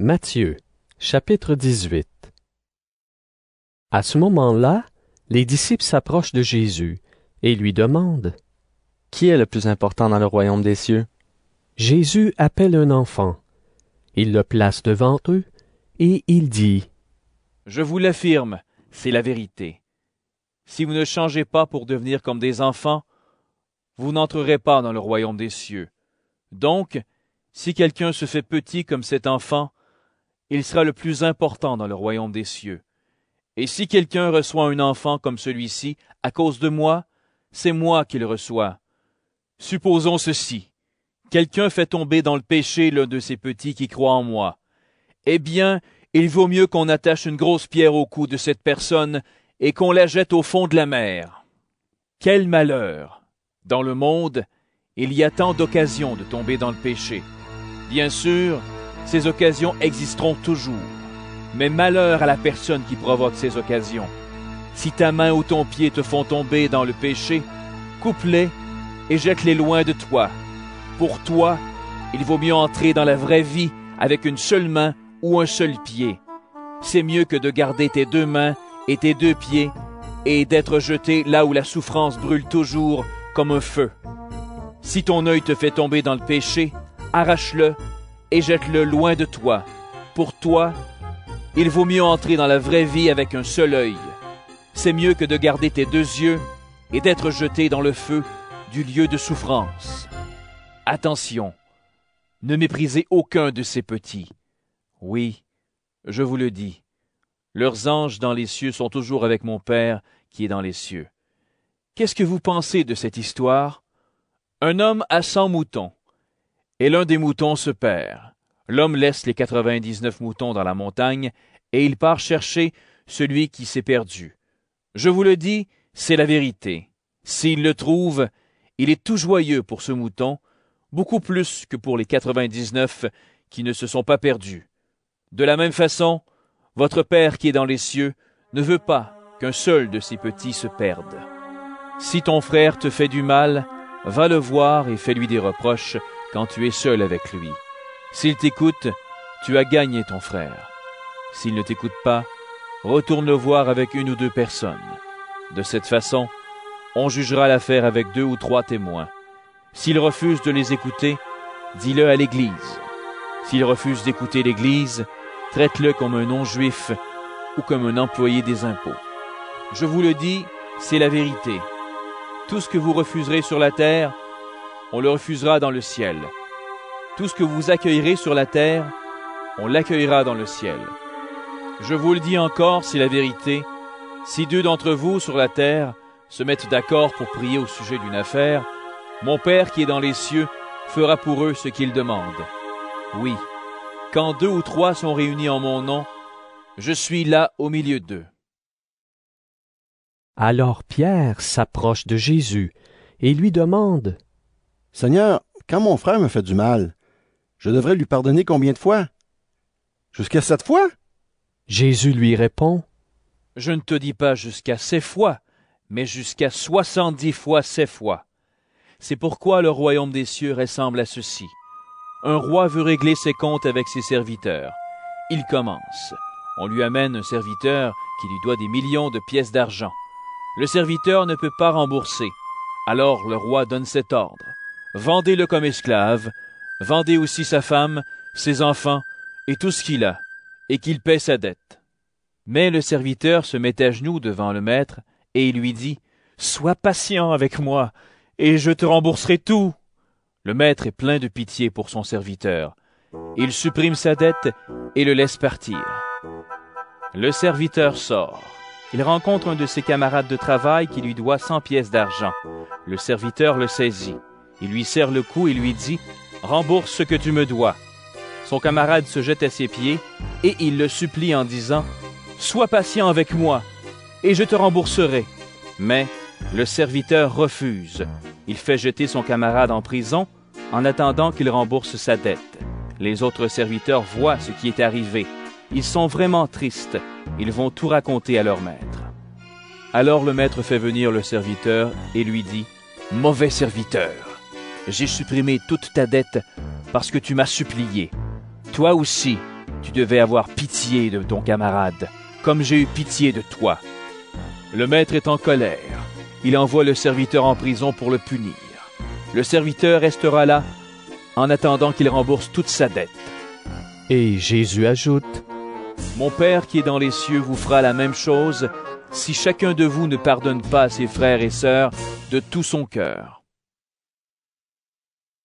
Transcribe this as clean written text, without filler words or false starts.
Matthieu, chapitre 18. À ce moment-là, les disciples s'approchent de Jésus et lui demandent: Qui est le plus important dans le royaume des cieux? Jésus appelle un enfant. Il le place devant eux et il dit: Je vous l'affirme, c'est la vérité. Si vous ne changez pas pour devenir comme des enfants, vous n'entrerez pas dans le royaume des cieux. Donc, si quelqu'un se fait petit comme cet enfant, il sera le plus important dans le royaume des cieux. Et si quelqu'un reçoit un enfant comme celui-ci à cause de moi, c'est moi qui le reçois. Supposons ceci. Quelqu'un fait tomber dans le péché l'un de ces petits qui croient en moi. Eh bien, il vaut mieux qu'on attache une grosse pierre au cou de cette personne et qu'on la jette au fond de la mer. Quel malheur! Dans le monde, il y a tant d'occasions de tomber dans le péché. Bien sûr, ces occasions existeront toujours. Mais malheur à la personne qui provoque ces occasions. Si ta main ou ton pied te font tomber dans le péché, coupe-les et jette-les loin de toi. Pour toi, il vaut mieux entrer dans la vraie vie avec une seule main ou un seul pied. C'est mieux que de garder tes deux mains et tes deux pieds et d'être jeté là où la souffrance brûle toujours comme un feu. Si ton œil te fait tomber dans le péché, arrache-le et jette-le loin de toi. Pour toi, il vaut mieux entrer dans la vraie vie avec un seul œil. C'est mieux que de garder tes deux yeux et d'être jeté dans le feu du lieu de souffrance. Attention, ne méprisez aucun de ces petits. Oui, je vous le dis, leurs anges dans les cieux sont toujours avec mon Père qui est dans les cieux. Qu'est-ce que vous pensez de cette histoire? Un homme a 100 moutons, et l'un des moutons se perd. L'homme laisse les 99 moutons dans la montagne, et il part chercher celui qui s'est perdu. Je vous le dis, c'est la vérité. S'il le trouve, il est tout joyeux pour ce mouton, beaucoup plus que pour les 99 qui ne se sont pas perdus. De la même façon, votre Père qui est dans les cieux ne veut pas qu'un seul de ses petits se perde. Si ton frère te fait du mal, va le voir et fais-lui des reproches quand tu es seul avec lui. S'il t'écoute, tu as gagné ton frère. S'il ne t'écoute pas, retourne le voir avec une ou deux personnes. De cette façon, on jugera l'affaire avec 2 ou 3 témoins. S'il refuse de les écouter, dis-le à l'Église. S'il refuse d'écouter l'Église, traite-le comme un non-juif ou comme un employé des impôts. Je vous le dis, c'est la vérité. Tout ce que vous refuserez sur la terre, on le refusera dans le ciel. Tout ce que vous accueillerez sur la terre, on l'accueillera dans le ciel. Je vous le dis encore, c'est la vérité. Si 2 d'entre vous sur la terre se mettent d'accord pour prier au sujet d'une affaire, mon Père qui est dans les cieux fera pour eux ce qu'ils demandent. Oui, quand 2 ou 3 sont réunis en mon nom, je suis là au milieu d'eux. Alors Pierre s'approche de Jésus et lui demande: Seigneur, quand mon frère me fait du mal, je devrais lui pardonner combien de fois? Jusqu'à 7 fois? Jésus lui répond: Je ne te dis pas jusqu'à 7 fois, mais jusqu'à 70 fois 7 fois. C'est pourquoi le royaume des cieux ressemble à ceci. Un roi veut régler ses comptes avec ses serviteurs. Il commence. On lui amène un serviteur qui lui doit des millions de pièces d'argent. Le serviteur ne peut pas rembourser. Alors le roi donne cet ordre. Vendez-le comme esclave, vendez aussi sa femme, ses enfants et tout ce qu'il a, et qu'il paie sa dette. Mais le serviteur se met à genoux devant le maître et il lui dit: Sois patient avec moi, et je te rembourserai tout. Le maître est plein de pitié pour son serviteur. Il supprime sa dette et le laisse partir. Le serviteur sort. Il rencontre un de ses camarades de travail qui lui doit 100 pièces d'argent. Le serviteur le saisit. Il lui serre le cou et lui dit: Rembourse ce que tu me dois. Son camarade se jette à ses pieds et il le supplie en disant: Sois patient avec moi, et je te rembourserai. Mais le serviteur refuse. Il fait jeter son camarade en prison en attendant qu'il rembourse sa dette. Les autres serviteurs voient ce qui est arrivé. Ils sont vraiment tristes. Ils vont tout raconter à leur maître. Alors le maître fait venir le serviteur et lui dit: Mauvais serviteur, j'ai supprimé toute ta dette parce que tu m'as supplié. Toi aussi, tu devais avoir pitié de ton camarade, comme j'ai eu pitié de toi. Le maître est en colère. Il envoie le serviteur en prison pour le punir. Le serviteur restera là en attendant qu'il rembourse toute sa dette. Et Jésus ajoute, Mon Père qui est dans les cieux vous fera la même chose si chacun de vous ne pardonne pas à ses frères et sœurs de tout son cœur.